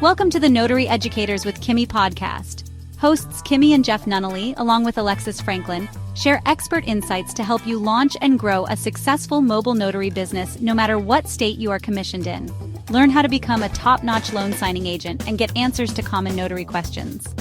Welcome to the Notary Educators with Kimmi Podcast. Hosts Kimmi and Jeff Nunnally, along with Alexis Franklin, share expert insights to help you launch and grow a successful mobile notary business no matter what state you are commissioned in. Learn how to become a top-notch loan signing agent and get answers to common notary questions.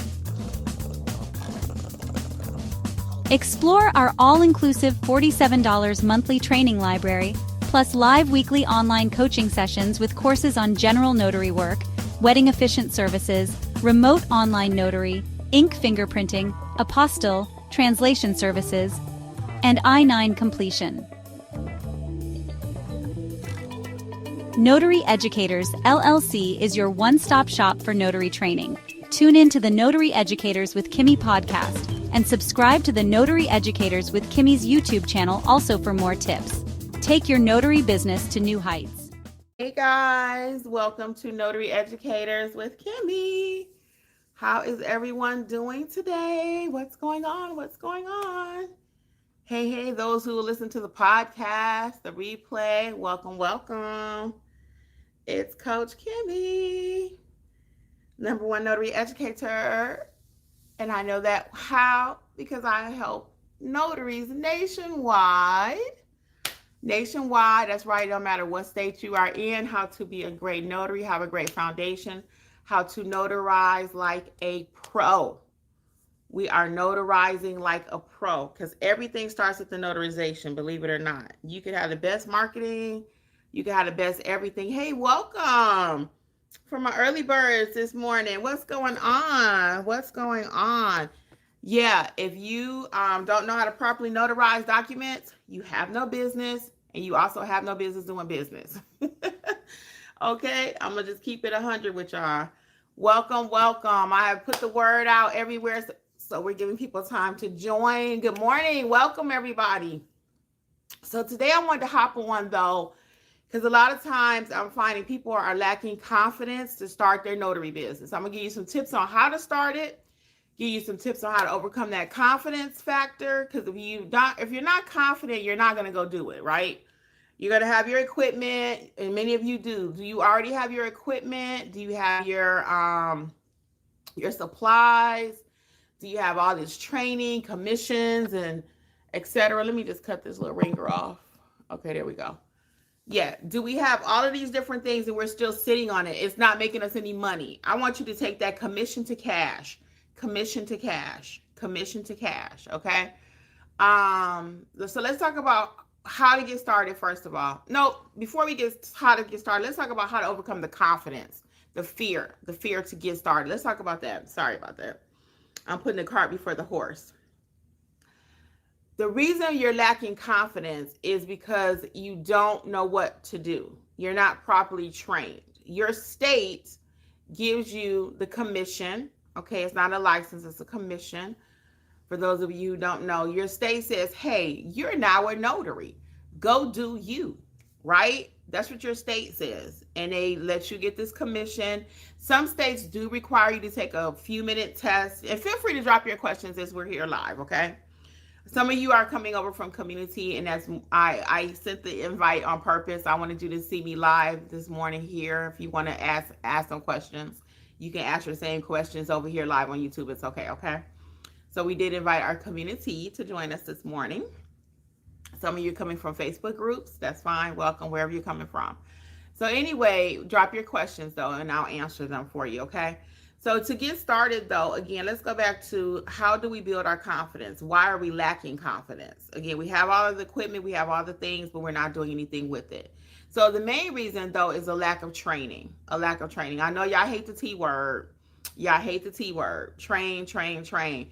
Explore our all-inclusive $47 monthly training library, plus live weekly online coaching sessions with courses on general notary work, wedding efficient services, remote online notary, ink fingerprinting, apostille, translation services, and I-9 completion. Notary Educators, LLC is your one-stop shop for notary training. Tune in to the Notary Educators with Kimmi podcast and subscribe to the Notary Educators with Kimmi's YouTube channel also for more tips. Take your notary business to new heights. Hey guys, welcome to Notary Educators with Kimmi. How is everyone doing today? What's going on? What's going on? Hey, those who listen to the podcast, the replay, welcome. It's Coach Kimmi, #1 Notary Educator. And I know that how? Because I help notaries nationwide. That's right, no matter what state you are in, how to be a great notary, have a great foundation, how to notarize like a pro. We are notarizing like a pro because everything starts with the notarization, believe it or not. You could have the best marketing, you could have the best everything. Hey, welcome for my early birds this morning. What's going on? Yeah, if you don't know how to properly notarize documents, you have no business, and you also have no business doing business. Okay, I'm going to just keep it 100 with y'all. Welcome. I have put the word out everywhere, so we're giving people time to join. Good morning. Welcome, everybody. So today I wanted to hop on, though, because a lot of times I'm finding people are lacking confidence to start their notary business. I'm going to give you some tips on how to start it. Give you some tips on how to overcome that confidence factor, because if you're not confident, you're not going to go do it, right? You're going to have your equipment, and many of you do. Do you already have your equipment? Do you have your supplies? Do you have all this training, commissions, and etc.? Let me just cut this little ringer off. Okay, there we go. Yeah, do we have all of these different things and we're still sitting on it? It's not making us any money. I want you to take that commission to cash, okay? So let's talk about how to get started first of all. No, before we get how to get started, let's talk about how to overcome the confidence, the fear to get started. Let's talk about that. Sorry about that. I'm putting the cart before the horse. The reason you're lacking confidence is because you don't know what to do. You're not properly trained. Your state gives you the commission. Okay, it's not a license, it's a commission. For those of you who don't know, your state says, hey, you're now a notary. Go do you, right? That's what your state says. And they let you get this commission. Some states do require you to take a few-minute test. And feel free to drop your questions as we're here live, okay? Some of you are coming over from community, and that's I sent the invite on purpose. I wanted you to see me live this morning here. If you want to ask some questions, you can ask your same questions over here live on YouTube. It's okay? So we did invite our community to join us this morning. Some of you are coming from Facebook groups. That's fine. Welcome wherever you're coming from. So anyway, drop your questions, though, and I'll answer them for you, okay? So to get started, though, again, let's go back to how do we build our confidence? Why are we lacking confidence? Again, we have all of the equipment, we have all the things, but we're not doing anything with it. So the main reason, though, is a lack of training. I know y'all hate the T word. Train.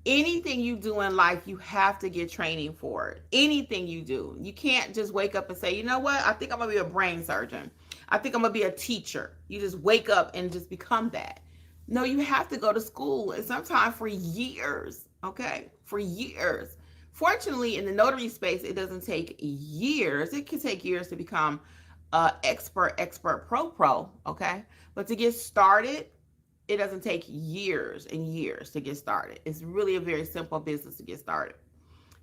Anything you do in life, you have to get training for it. Anything you do. You can't just wake up and say, you know what? I think I'm going to be a brain surgeon. I think I'm going to be a teacher. You just wake up and just become that. No, you have to go to school, and sometimes for years, okay? For years. Fortunately, in the notary space, it doesn't take years. It can take years to become expert, pro, okay? But to get started, it doesn't take years and years to get started. It's really a very simple business to get started.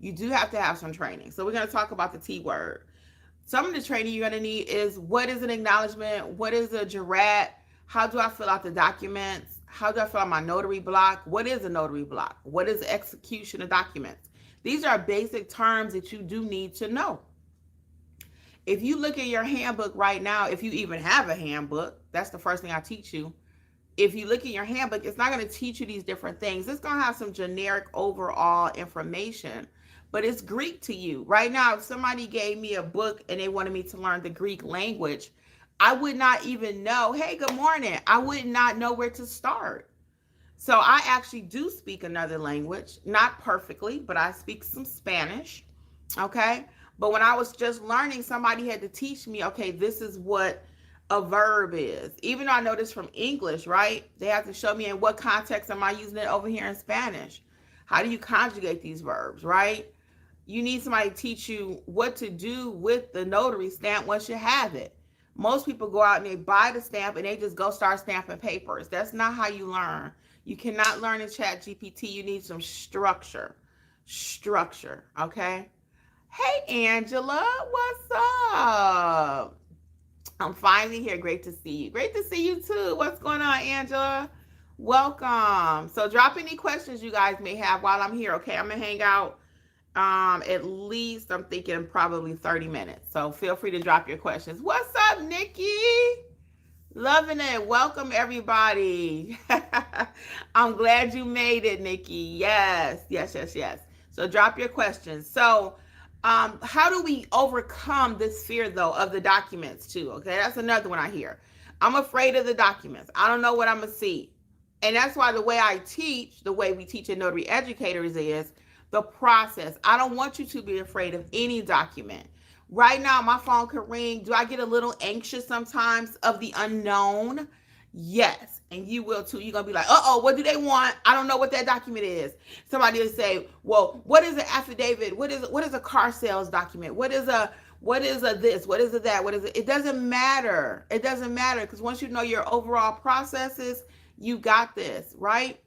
You do have to have some training. So we're going to talk about the T word. Some of the training you're going to need is, what is an acknowledgement? What is a jurat? How do I fill out the documents? How do I fill out my notary block? What is a notary block? What is execution of documents? These are basic terms that you do need to know. If you look at your handbook right now, if you even have a handbook, that's the first thing I teach you. If you look at your handbook, it's not going to teach you these different things. It's going to have some generic overall information, but it's Greek to you. Right now, if somebody gave me a book and they wanted me to learn the Greek language, I would not even know, hey, good morning. I would not know where to start. So I actually do speak another language, not perfectly, but I speak some Spanish, okay? But when I was just learning, somebody had to teach me, okay, this is what a verb is. Even though I know this from English, right? They have to show me in what context am I using it over here in Spanish. How do you conjugate these verbs, right? You need somebody to teach you what to do with the notary stamp once you have it. Most people go out and they buy the stamp and they just go start stamping papers. That's not how you learn. You cannot learn in ChatGPT. You need some structure. Structure, okay? Hey, Angela, what's up? I'm finally here. Great to see you. Great to see you too. What's going on, Angela? Welcome. So drop any questions you guys may have while I'm here, okay? I'm going to hang out at least, I'm thinking probably 30 minutes. So feel free to drop your questions. What's up, Nikki? Loving it. Welcome, everybody. I'm glad you made it, Nikki. Yes. So drop your questions. So how do we overcome this fear, though, of the documents, too? Okay, that's another one I hear. I'm afraid of the documents. I don't know what I'm going to see. And that's why the way I teach, the way we teach at Notary Educators is the process. I don't want you to be afraid of any document. Right now, my phone could ring. Do I get a little anxious sometimes of the unknown? Yes. And you will too. You're going to be like, uh-oh, what do they want? I don't know what that document is. Somebody will say, well, what is an affidavit? What is a car sales document? What is a this? What is a that? What is it? It doesn't matter. It doesn't matter because once you know your overall processes, you got this, right?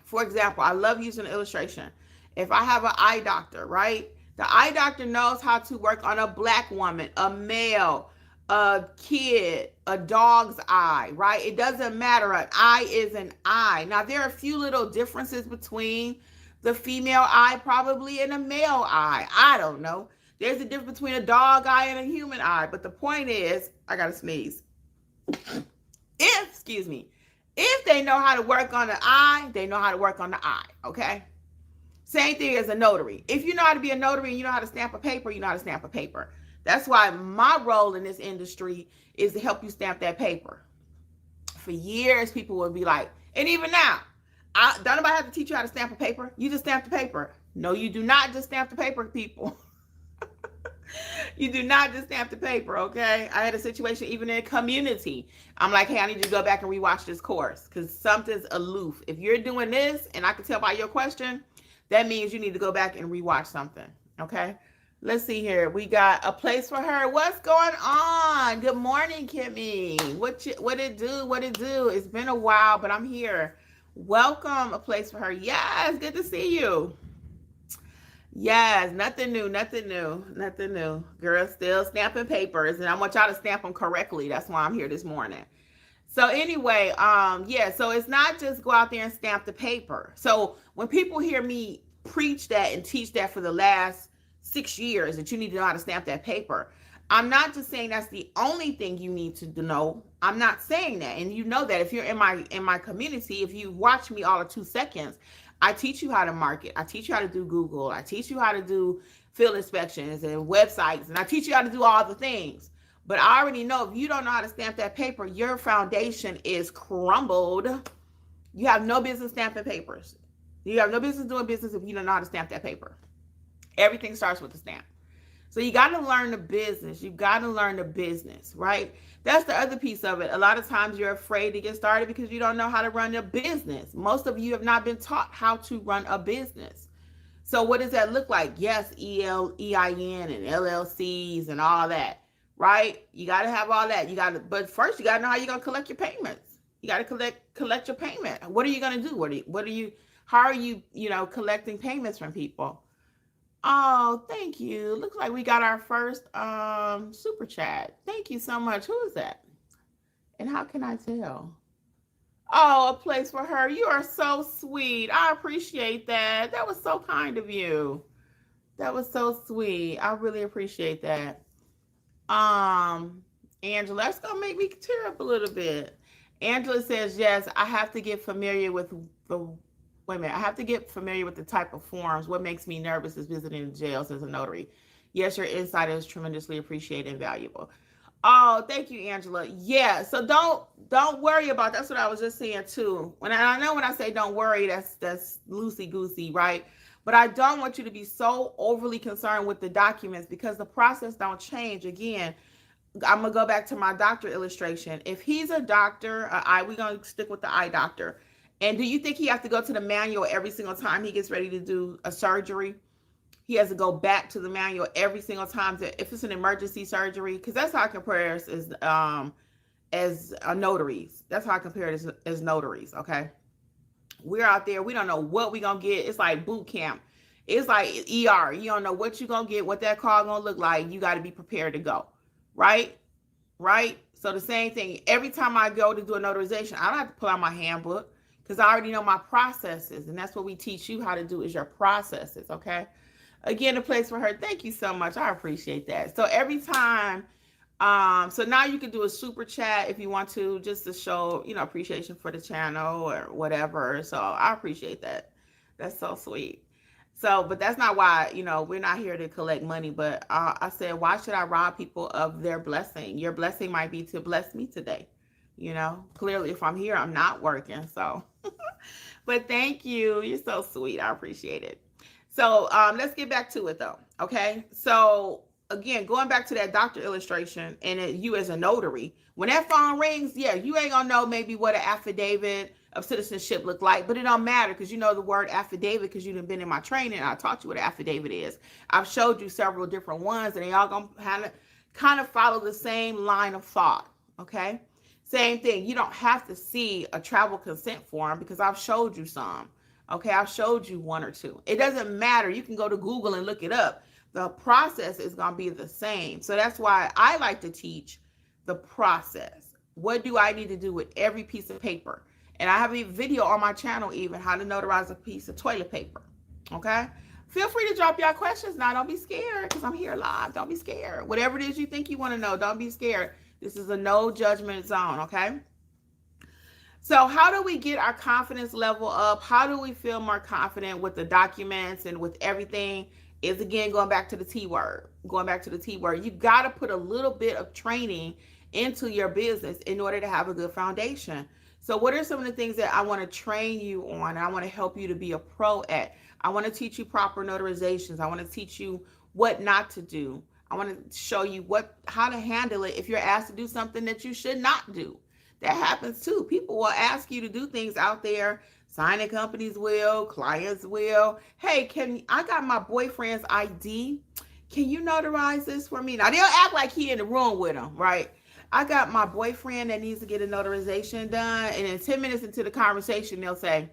For example, I love using an illustration. If I have an eye doctor, right? The eye doctor knows how to work on a black woman, a male, a kid, a dog's eye, right? It doesn't matter. An eye is an eye. Now, there are a few little differences between the female eye probably and a male eye. I don't know. There's a difference between a dog eye and a human eye. But the point is, I got to sneeze. If they know how to work on the eye, they know how to work on the eye, okay? Same thing as a notary. If you know how to be a notary and you know how to stamp a paper, you know how to stamp a paper. That's why my role in this industry is to help you stamp that paper. For years, people would be like, and even now, don't nobody have to teach you how to stamp a paper. You just stamp the paper. No, you do not just stamp the paper, people. You do not just stamp the paper, okay? I had a situation even in a community. I'm like, hey, I need you to go back and rewatch this course because something's aloof. If you're doing this, and I can tell by your question, that means you need to go back and rewatch something, okay? Let's see here. We got a place for her. What's going on? Good morning, Kimmi. What it do? It's been a while, but I'm here. Welcome, a place for her. Yes, good to see you. Yes, nothing new. Girl, still stamping papers, and I want y'all to stamp them correctly. That's why I'm here this morning. So anyway, so it's not just go out there and stamp the paper. So when people hear me preach that and teach that for the last 6 years, that you need to know how to stamp that paper, I'm not just saying that's the only thing you need to know. I'm not saying that. And you know that if you're in my community, if you watch me all of 2 seconds, I teach you how to market. I teach you how to do Google. I teach you how to do field inspections and websites. And I teach you how to do all the things. But I already know if you don't know how to stamp that paper, your foundation is crumbled. You have no business stamping papers. You have no business doing business if you don't know how to stamp that paper. Everything starts with the stamp. So you got to learn the business. You got to learn the business, right? That's the other piece of it. A lot of times you're afraid to get started because you don't know how to run a business. Most of you have not been taught how to run a business. So what does that look like? Yes, EIN and LLCs and all that, right? You got to have all that. But first you got to know how you're going to collect your payments. You got to collect your payment. What are you going to do? How are you collecting payments from people? Oh, thank you. Looks like we got our first super chat. Thank you so much. Who is that? And how can I tell? Oh, a place for her. You are so sweet. I appreciate that. That was so kind of you. That was so sweet. I really appreciate that. Um, Angela, that's gonna make me tear up a little bit. Angela says, yes, I have to get familiar with the wait a minute, I have to get familiar with the type of forms. What makes me nervous is visiting jails as a notary. Yes, your insight is tremendously appreciated and valuable. Oh, thank you, Angela. Yeah, so don't worry about that's what I was just saying too. When I know when I say don't worry, that's loosey goosey, right? But I don't want you to be so overly concerned with the documents because the process don't change. Again, I'm gonna go back to my doctor illustration. If he's a doctor, we're gonna stick with the eye doctor. And do you think he has to go to the manual every single time he gets ready to do a surgery? He has to go back to the manual every single time if it's an emergency surgery, because that's how I compare us as notaries. That's how I compare it as notaries. Okay, we're out there. We don't know what we're gonna get. It's like boot camp. It's like ER. You don't know what you're gonna get, what that call gonna look like. You got to be prepared to go. Right? Right? So the same thing. Every time I go to do a notarization, I don't have to pull out my handbook because I already know my processes. And that's what we teach you how to do is your processes. Okay. Again, a place for her. Thank you so much. I appreciate that. So every time, so now you can do a super chat if you want to, just to show, appreciation for the channel or whatever. So I appreciate that. That's so sweet. So, but that's not why, we're not here to collect money, but I said, why should I rob people of their blessing? Your blessing might be to bless me today. Clearly if I'm here, I'm not working. So, but thank you. You're so sweet. I appreciate it. So let's get back to it though. Okay. So again, going back to that doctor illustration and you as a notary, when that phone rings, yeah, you ain't gonna know maybe what an affidavit of citizenship look like, but it don't matter because you know the word affidavit because you've been in my training. I taught you what an affidavit is. I've showed you several different ones and they all gonna kind of follow the same line of thought. Okay. Same thing. You don't have to see a travel consent form because I've showed you some. Okay, I've showed you one or two. It doesn't matter. You can go to Google and look it up. The process is going to be the same. So that's why I like to teach the process. What do I need to do with every piece of paper? And I have a video on my channel even how to notarize a piece of toilet paper. Okay? Feel free to drop y'all questions now. Don't be scared because I'm here live. Don't be scared. Whatever it is you think you want to know, don't be scared. This is a no judgment zone, okay? So how do we get our confidence level up? How do we feel more confident with the documents and with everything? Is again, going back to the T word. You got to put a little bit of training into your business in order to have a good foundation. So what are some of the things that I want to train you on? And I want to help you to be a pro at. I want to teach you proper notarizations. I want to teach you what not to do. I want to show you how to handle it if you're asked to do something that you should not do. That happens too. People will ask you to do things out there. Signing companies will, clients will. Hey, I got my boyfriend's ID. Can you notarize this for me? Now they'll act like he in the room with them, right? I got my boyfriend that needs to get a notarization done. And then 10 minutes into the conversation, they'll say,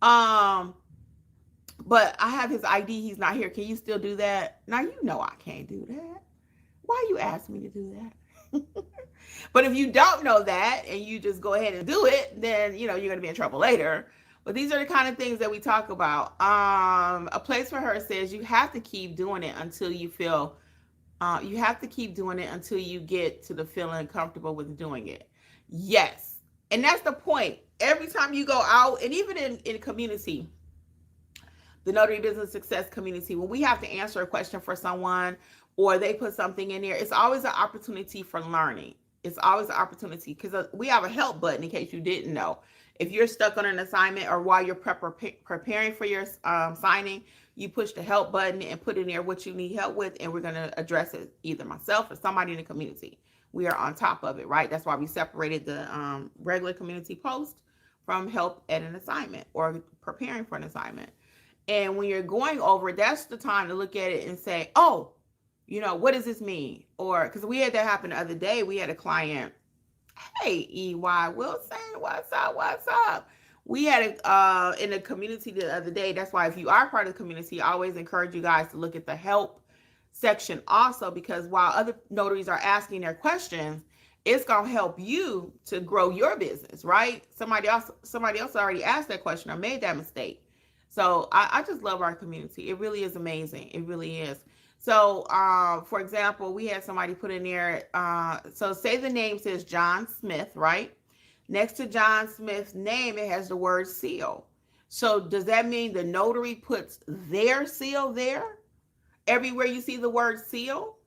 but I have his ID. He's not here. Can you still do that? Now, you know I can't do that. Why you ask me to do that? But if you don't know that and you just go ahead and do it, then, you're going to be in trouble later. But these are the kind of things that we talk about. A place for her says you have to keep doing it until you feel, you have to keep doing it until you get to the feeling comfortable with doing it. Yes. And that's the point. Every time you go out, and even in community, the Notary Business Success community, when we have to answer a question for someone or they put something in there, it's always an opportunity for learning. It's always an opportunity because we have a help button in case you didn't know. If you're stuck on an assignment or while you're preparing for your signing, you push the help button and put in there what you need help with, and we're going to address it, either myself or somebody in the community. We are on top of it, right? That's why we separated the regular community post from help at an assignment or preparing for an assignment. And when you're going over it, that's the time to look at it and say, oh, what does this mean? Or because we had that happen the other day, we had a client, hey, EY Wilson, what's up? We had it in the community the other day. That's why if you are part of the community, I always encourage you guys to look at the help section also, because while other notaries are asking their questions, it's going to help you to grow your business, right? Somebody else already asked that question or made that mistake. So I just love our community. It really is amazing. It really is. So, for example, we had somebody put in there, so say the name says John Smith, right? Next to John Smith's name, it has the word seal. So does that mean the notary puts their seal there? Everywhere you see the word seal?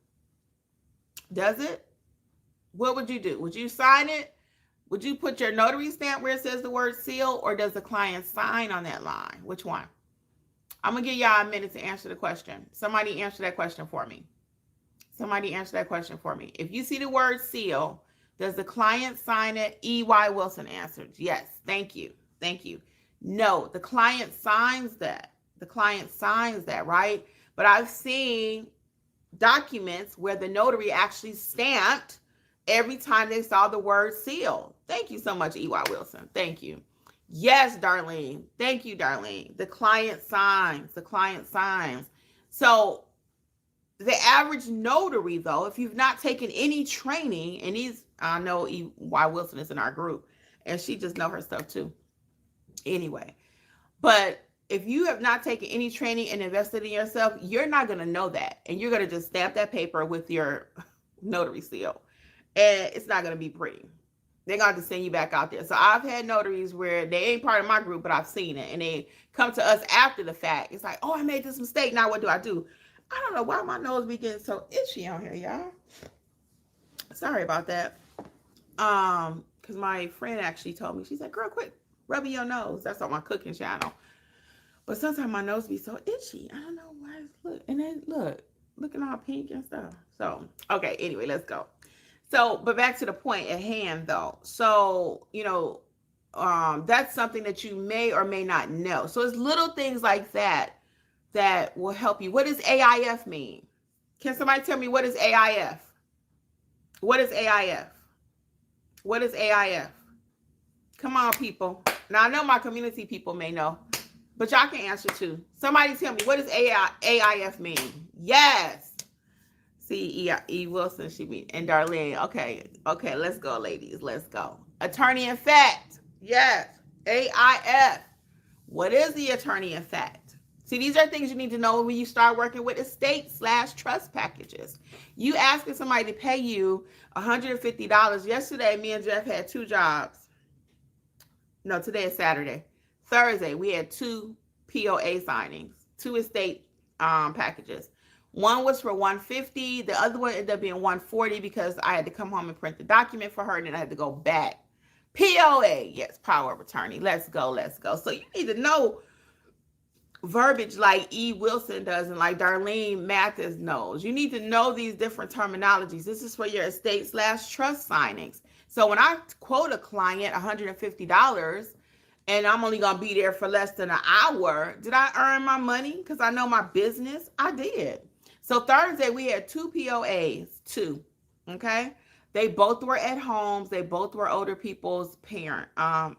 Does it? What would you do? Would you sign it? Would you put your notary stamp where it says the word seal, or does the client sign on that line? Which one? I'm going to give y'all a minute to answer the question. Somebody answer that question for me. Somebody answer that question for me. If you see the word seal, does the client sign it? E.Y. Wilson answered, yes. Thank you. Thank you. No, the client signs that. The client signs that, right? But I've seen documents where the notary actually stamped every time they saw the word seal. Thank you so much, E.Y. Wilson. Thank you. Yes, Darlene. Thank you, Darlene. The client signs. The client signs. So the average notary, though, if you've not taken any training, and I know E.Y. Wilson is in our group, and she just knows her stuff too. Anyway, but if you have not taken any training and invested in yourself, you're not going to know that. And you're going to just stamp that paper with your notary seal. And it's not going to be pretty. They're going to send you back out there. So I've had notaries where they ain't part of my group, but I've seen it. And they come to us after the fact. It's like, oh, I made this mistake. Now what do? I don't know why my nose be getting so itchy on here, y'all. Sorry about that. Because my friend actually told me, she said, girl, quit rubbing your nose. That's on my cooking channel. But sometimes my nose be so itchy. I don't know why it's looking all pink and stuff. So, okay, anyway, let's go. So, but back to the point at hand, though. So, that's something that you may or may not know. So it's little things like that that will help you. What does AIF mean? Can somebody tell me what is AIF? What is AIF? What is AIF? Come on, people. Now, I know my community people may know, but y'all can answer too. Somebody tell me, what does AIF mean? Yes. See, E. Wilson, and Darlene. Okay, let's go, ladies. Let's go. Attorney in fact. Yes. AIF. What is the attorney in fact? See, these are things you need to know when you start working with estate/trust packages. You asking somebody to pay you $150. Yesterday, me and Jeff had 2 jobs. No, today is Saturday. Thursday, we had 2 POA signings, 2 estate packages. One was for $150. The other one ended up being $140 because I had to come home and print the document for her, and then I had to go back. POA, yes, power of attorney. Let's go. So you need to know verbiage like E. Wilson does and like Darlene Mathis knows. You need to know these different terminologies. This is for your estate/trust signings. So when I quote a client $150 and I'm only going to be there for less than an hour, did I earn my money because I know my business? I did. So Thursday we had 2 POAs, 2, okay? They both were at homes. They both were older people's parents of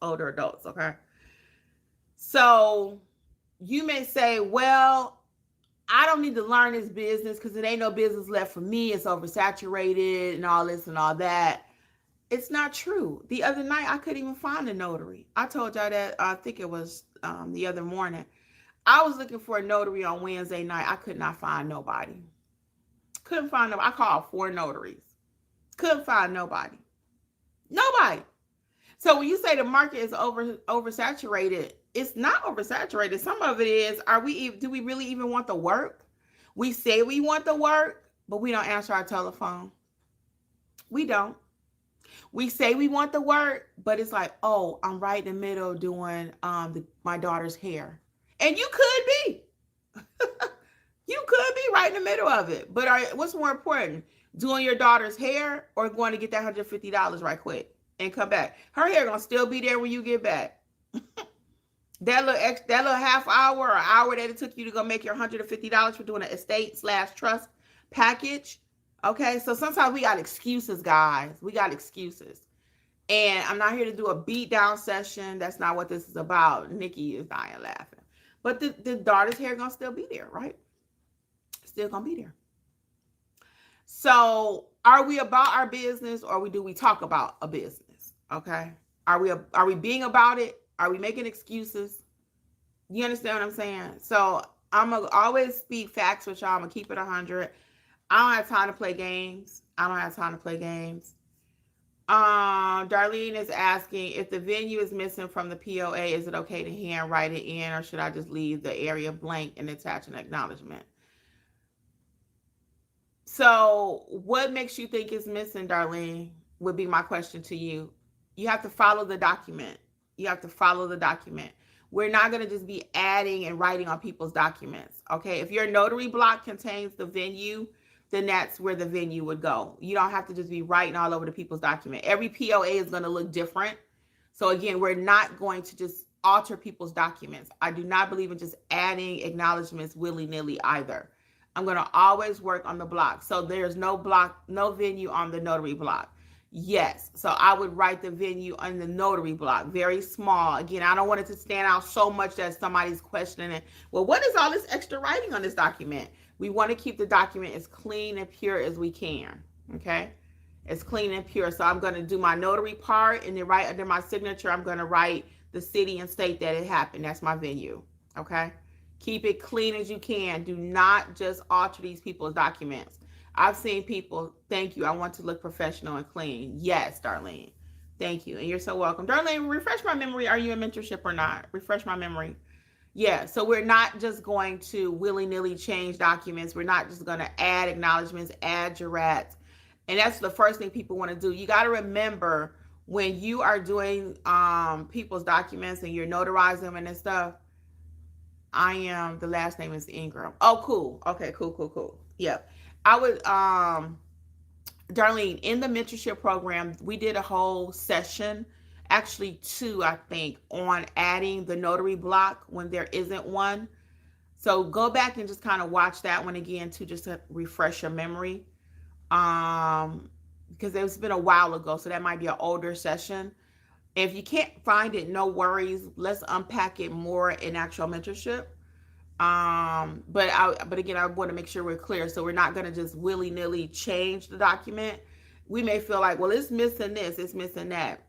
older adults, okay? So you may say, well, I don't need to learn this business because it ain't no business left for me. It's oversaturated and all this and all that. It's not true. The other night, I couldn't even find a notary. I told y'all that, I think it was the other morning. I was looking for a notary on Wednesday night. I could not find nobody. Couldn't find them. I called 4 notaries. Couldn't find nobody. Nobody. So when you say the market is oversaturated, it's not oversaturated. Some of it is, do we really even want the work? We say we want the work, but we don't answer our telephone. We don't. We say we want the work, but it's like, oh, I'm right in the middle doing my daughter's hair. And you could be. You could be right in the middle of it. But what's more important, doing your daughter's hair or going to get that $150 right quick and come back? Her hair going to still be there when you get back. That little half hour or hour that it took you to go make your $150 for doing an estate/trust package. Okay, so sometimes we got excuses, guys. We got excuses. And I'm not here to do a beat down session. That's not what this is about. Nikki is dying laughing. But the daughter's hair going to still be there, right? Still going to be there. So are we about our business, or do we talk about a business? Okay. Are we being about it? Are we making excuses? You understand what I'm saying? So I'm gonna always speak facts with y'all. I'm gonna keep it 100. I don't have time to play games. Darlene is asking, if the venue is missing from the POA, is it okay to hand write it in, or should I just leave the area blank and attach an acknowledgement? So what makes you think it's missing, Darlene, would be my question to you. You have to follow the document. We're not going to just be adding and writing on people's documents. Okay. If your notary block contains the venue, then that's where the venue would go. You don't have to just be writing all over the people's document. Every POA is going to look different. So again, we're not going to just alter people's documents. I do not believe in just adding acknowledgments willy-nilly either. I'm going to always work on the block. So there's no block, no venue on the notary block. Yes. So I would write the venue on the notary block, very small. Again, I don't want it to stand out so much that somebody's questioning it. Well, what is all this extra writing on this document? We want to keep the document as clean and pure as we can. Okay. As clean and pure. So I'm going to do my notary part, and then right under my signature, I'm going to write the city and state that it happened. That's my venue. Okay. Keep it clean as you can. Do not just alter these people's documents. I've seen people, thank you, I want to look professional and clean. Yes, Darlene. Thank you. And you're so welcome. Darlene, refresh my memory. Are you in mentorship or not? Refresh my memory. Yeah, so we're not just going to willy-nilly change documents. We're not just going to add acknowledgments, add jurats. And that's the first thing people want to do. You got to remember, when you are doing people's documents and you're notarizing them and stuff, the last name is Ingram. Oh, cool. Okay, cool. Yep. I would, Darlene, in the mentorship program, we did a whole session, actually 2, I think, on adding the notary block when there isn't one. So go back and just kind of watch that one again too, just to refresh your memory. Because it's been a while ago, so that might be an older session. If you can't find it, no worries. Let's unpack it more in actual mentorship. But again, I want to make sure we're clear. So we're not going to just willy-nilly change the document. We may feel like, well, it's missing this, it's missing that.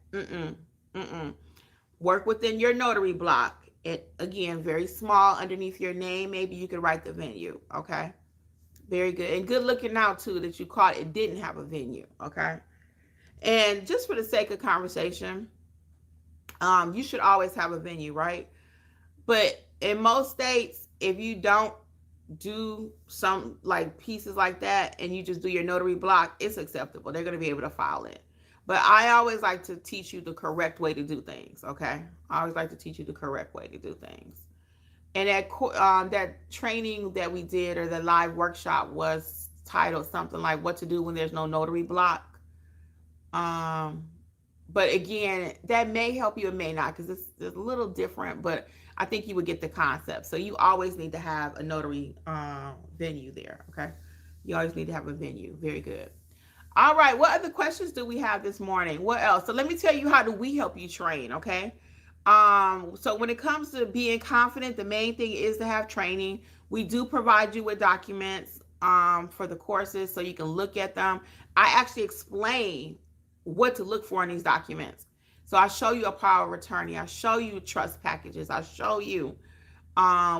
Work within your notary block. It, again, very small underneath your name. Maybe you could write the venue. Okay. Very good. And good looking out too that you caught it didn't have a venue. Okay. And just for the sake of conversation, you should always have a venue, right? But in most states, if you don't do some like pieces like that and you just do your notary block, it's acceptable. They're going to be able to file it. But I always like to teach you the correct way to do things. Okay. I always like to teach you the correct way to do things. And that training that we did, or the live workshop, was titled something like what to do when there's no notary block. But again, that may help you, it may not, because it's a little different, but I think you would get the concept. So you always need to have a notary venue there, okay? You always need to have a venue. Very good. All right, what other questions do we have this morning? What else? So let me tell you, how do we help you train, okay? So when it comes to being confident, the main thing is to have training. We do provide you with documents for the courses so you can look at them. I actually explain what to look for in these documents. So I show you a power of attorney. I show you trust packages. I show you,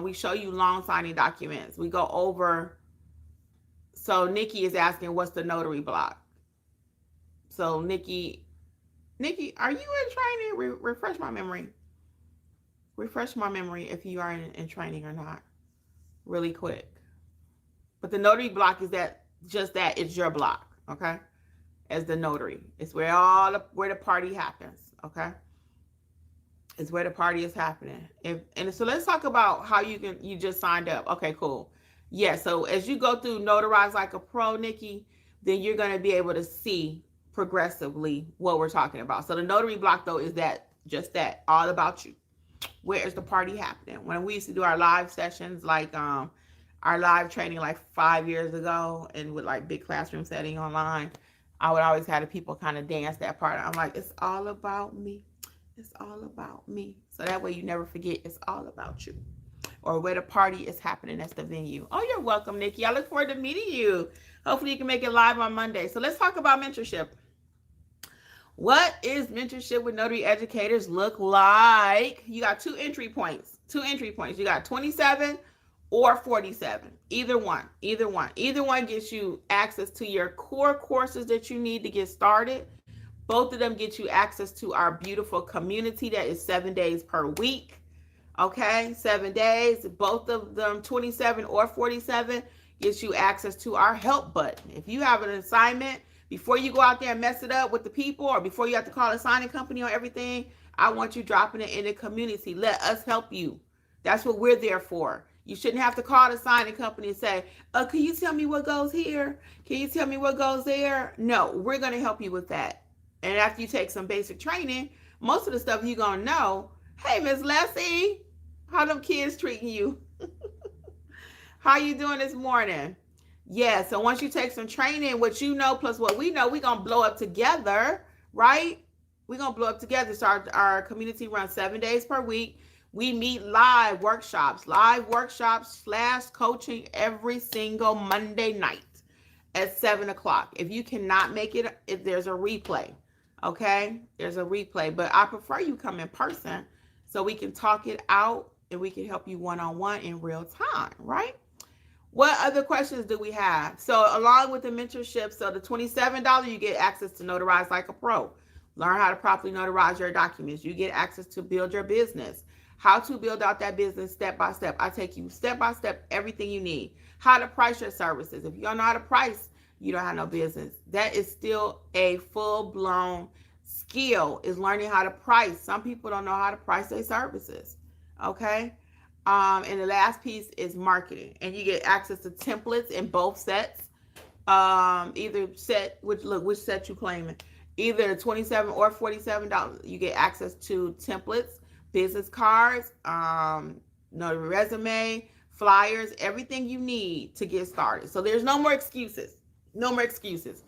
we show you loan signing documents. We go over. So Nikki is asking, what's the notary block? So Nikki, are you in training? Refresh my memory. Refresh my memory if you are in training or not, really quick. But the notary block is just that, it's your block, okay? As the notary, it's where where the party happens, okay? It's where the party is happening. So let's talk about how you just signed up. Okay, cool. Yeah, so as you go through Notarize Like a Pro, Nikki, then you're going to be able to see progressively what we're talking about. So the notary block, though, is just that, all about you. Where is the party happening? When we used to do our live sessions, like our live training like 5 years ago, and with like big classroom setting online, I would always have the people kind of dance that part. I'm like, it's all about me. It's all about me. So that way you never forget, it's all about you. or where the party is happening. That's the venue. Oh, you're welcome, Nikki. I look forward to meeting you. Hopefully you can make it live on Monday. So let's talk about mentorship. What is mentorship with Notary Educators look like? You got two entry points. You got 27 or 47. Either one gets you access to your core courses that you need to get started. Both of them get you access to our beautiful community that is 7 days per week. Okay, 7 days. Both of them, 27 or 47, gets you access to our help button. If you have an assignment, before you go out there and mess it up with the people, or before you have to call a signing company on everything, I want you dropping it in the community. Let us help you. That's what we're there for. You shouldn't have to call the signing company and say, can you tell me what goes here? Can you tell me what goes there? No, we're going to help you with that. And after you take some basic training, most of the stuff you're going to know. Hey, Miss Leslie, how them kids treating you? How you doing this morning? Yeah, so once you take some training, what you know plus what we know, we're going to blow up together, right? We're going to blow up together. So our community runs 7 days per week. We meet live workshops / coaching every single Monday night at 7 o'clock. If you cannot make it, if there's a replay, okay? There's a replay, but I prefer you come in person so we can talk it out and we can help you one-on-one in real time, right? What other questions do we have? So along with the mentorship, so the $27, you get access to Notarize Like a Pro. Learn how to properly notarize your documents. You get access to build your business. How to build out that business step by step. I take you step by step, everything you need. How to price your services. If you don't know how to price, you don't have no business. That is still a full-blown skill, is learning how to price. Some people don't know how to price their services, okay? And the last piece is marketing. And you get access to templates in both sets. Either set, which set you claiming. Either $27 or $47. You get access to templates, business cards, notary resume, flyers, everything you need to get started. So there's no more excuses. No more excuses.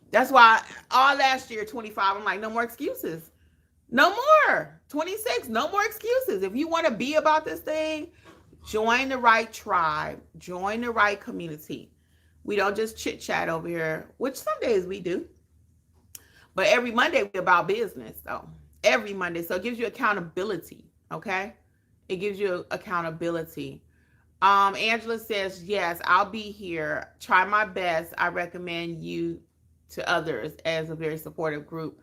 That's why all last year, 25, I'm like, no more excuses. No more. 26, no more excuses. If you want to be about this thing, join the right tribe, join the right community. We don't just chit chat over here, which some days we do. But every Monday we're about business, though. Every Monday. So it gives you accountability, okay? It gives you accountability. Angela says, yes, I'll be here. Try my best. I recommend you to others as a very supportive group.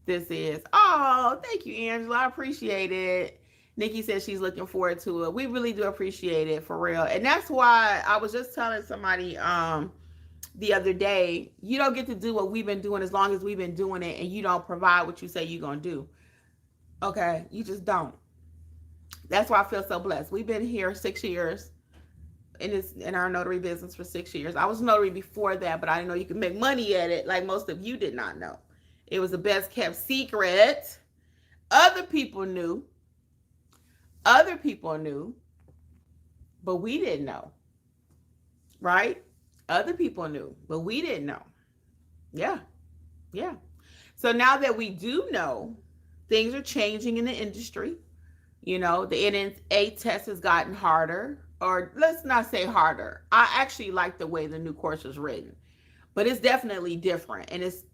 This is, oh, thank you, Angela. I appreciate it. Nikki says she's looking forward to it. We really do appreciate it, for real. And that's why I was just telling somebody the other day, you don't get to do what we've been doing as long as we've been doing it, and you don't provide what you say you're going to do. Okay? You just don't. That's why I feel so blessed. We've been here 6 years in our notary business for 6 years. I was a notary before that, but I didn't know you could make money at it like most of you did not know. It was the best kept secret. Other people knew, but we didn't know, right? Other people knew, but we didn't know. Yeah. So now that we do know, things are changing in the industry. You know, the NNA test has gotten harder, or let's not say harder. I actually like the way the new course is written, but it's definitely different, and it's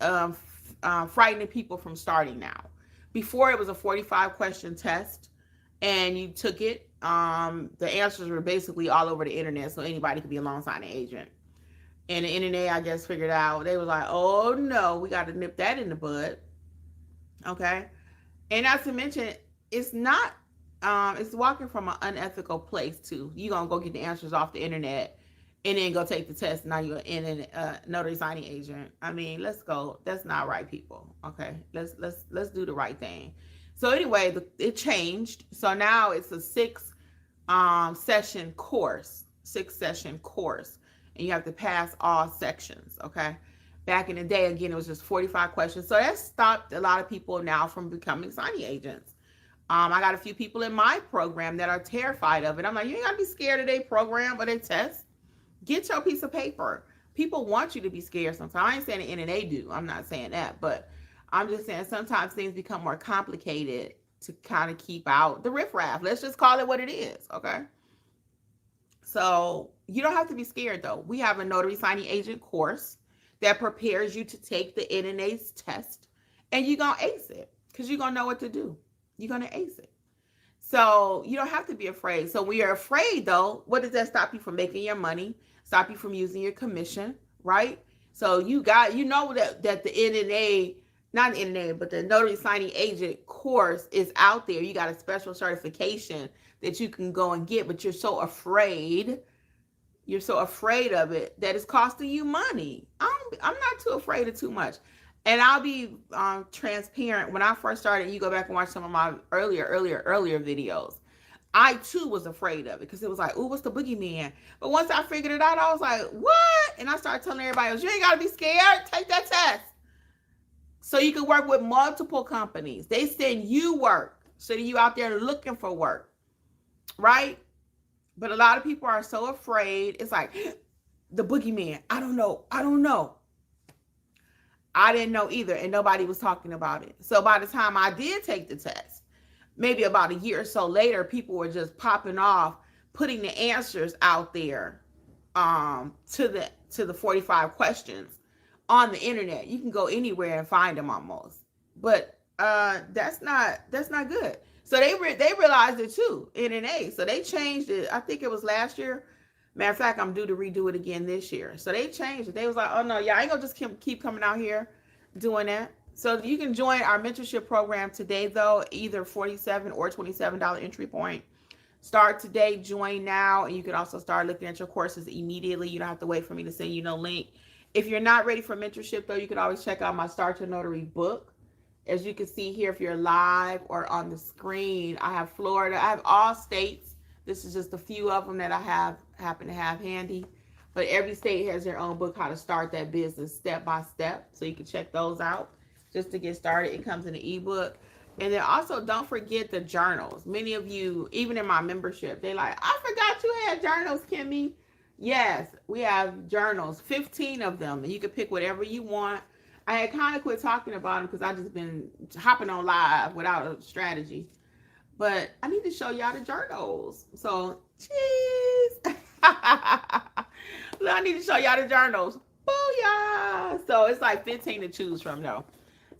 frightening people from starting now. Before, it was a 45-question test, and you took it. The answers were basically all over the internet, so anybody could be a loan signing agent. And the NNA, I guess, figured out, they were like, oh no, we got to nip that in the bud. Okay. And not to mention, it's not, it's walking from an unethical place too. You're going to go get the answers off the internet and then go take the test. Now you're in a notary signing agent. I mean, let's go. That's not right, people. Okay. Let's do the right thing. So anyway, it changed. So now it's a 6-session course, and you have to pass all sections. Okay. Back in the day, again, it was just 45 questions. So that stopped a lot of people now from becoming signing agents. I got a few people in my program that are terrified of it. I'm like, you ain't got to be scared of their program or their test. Get your piece of paper. People want you to be scared sometimes. I ain't saying the NNA do. I'm not saying that. But I'm just saying sometimes things become more complicated to kind of keep out the riffraff. Let's just call it what it is, okay? So you don't have to be scared though. We have a notary signing agent course that prepares you to take the NNA's test, and you're going to ace it because you're going to know what to do. You're going to ace it. So you don't have to be afraid. So when you're afraid though, what does that stop you from making your money? Stop you from using your commission, right? So you know that the NNA, not the NNA, but the notary signing agent course is out there. You got a special certification that you can go and get, but you're so afraid of it that it's costing you money. I'm not too afraid of too much. And I'll be transparent. When I first started, you go back and watch some of my earlier videos, I too was afraid of it because it was like, ooh, what's the boogeyman? But once I figured it out, I was like, what? And I started telling everybody else, you ain't got to be scared. Take that test. So you can work with multiple companies. They send you work so that you out there looking for work, right? But a lot of people are so afraid. It's like, the boogeyman. I don't know. I didn't know either, and nobody was talking about it. So by the time I did take the test, maybe about a year or so later, people were just popping off, putting the answers out there to the 45 questions on the internet. You can go anywhere and find them almost. But that's not good. So they realized it too, NNA. So they changed it. I think it was last year. Matter of fact, I'm due to redo it again this year. So they changed it. They was like, oh no, yeah, I ain't gonna just keep coming out here doing that. So you can join our mentorship program today though, either $47 or $27 entry point. Start today, join now, and you can also start looking at your courses immediately. You don't have to wait for me to send you no link. If you're not ready for mentorship though, you can always check out my Start Your Notary book. As you can see here, if you're live or on the screen, I have Florida, I have all states. This is just a few of them that I happen to have handy. But every state has their own book, how to start that business step by step. So you can check those out just to get started. It comes in an ebook. And then also don't forget the journals. Many of you, even in my membership, they like, I forgot you had journals, Kimmi. Yes, we have journals, 15 of them. And you can pick whatever you want. I had kind of quit talking about them because I just been hopping on live without a strategy. But I need to show y'all the journals. So, cheese. I need to show y'all the journals. Booyah. So it's like 15 to choose from though.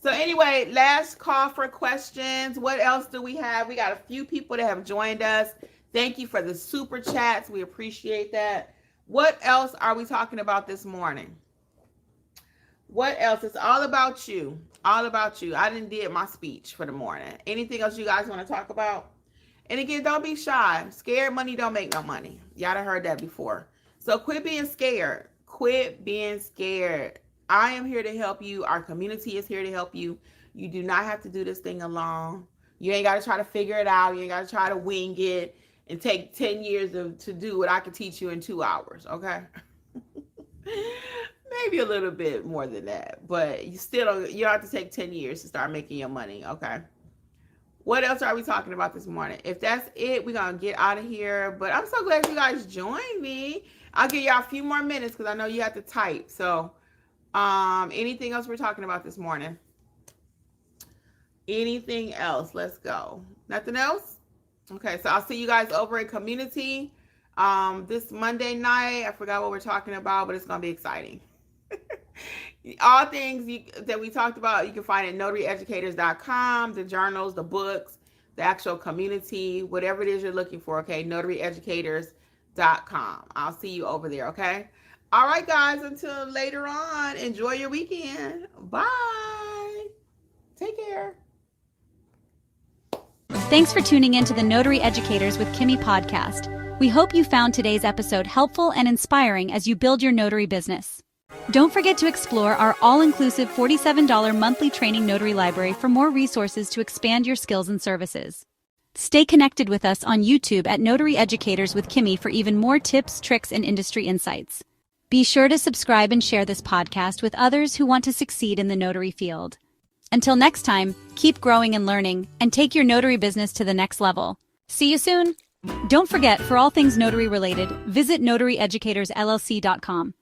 So anyway, last call for questions. What else do we have? We got a few people that have joined us. Thank you for the super chats. We appreciate that. What else are we talking about this morning? What else? It's all about you. All about you. I didn't did my speech for the morning. Anything else you guys want to talk about? And again, don't be shy. Scared money don't make no money. Y'all done heard that before. So quit being scared. Quit being scared. I am here to help you. Our community is here to help you. You do not have to do this thing alone. You ain't got to try to figure it out. You ain't got to try to wing it and take 10 years to do what I could teach you in 2 hours. Okay. Maybe a little bit more than that, but you don't have to take 10 years to start making your money. Okay. What else are we talking about this morning? If that's it, we're going to get out of here, but I'm so glad you guys joined me. I'll give y'all a few more minutes because I know you have to type. So, anything else we're talking about this morning? Anything else? Let's go. Nothing else? Okay. So I'll see you guys over in community, this Monday night. I forgot what we're talking about, but it's going to be exciting. All things that we talked about, you can find at notaryeducators.com, the journals, the books, the actual community, whatever it is you're looking for, okay? notaryeducators.com. I'll see you over there, okay? All right, guys, until later on, enjoy your weekend. Bye. Take care. Thanks for tuning in to the Notary Educators with Kimmi podcast. We hope you found today's episode helpful and inspiring as you build your notary business. Don't forget to explore our all-inclusive $47 monthly training notary library for more resources to expand your skills and services. Stay connected with us on YouTube at Notary Educators with Kimmi for even more tips, tricks, and industry insights. Be sure to subscribe and share this podcast with others who want to succeed in the notary field. Until next time, keep growing and learning, and take your notary business to the next level. See you soon! Don't forget, for all things notary related, visit notaryeducatorsllc.com.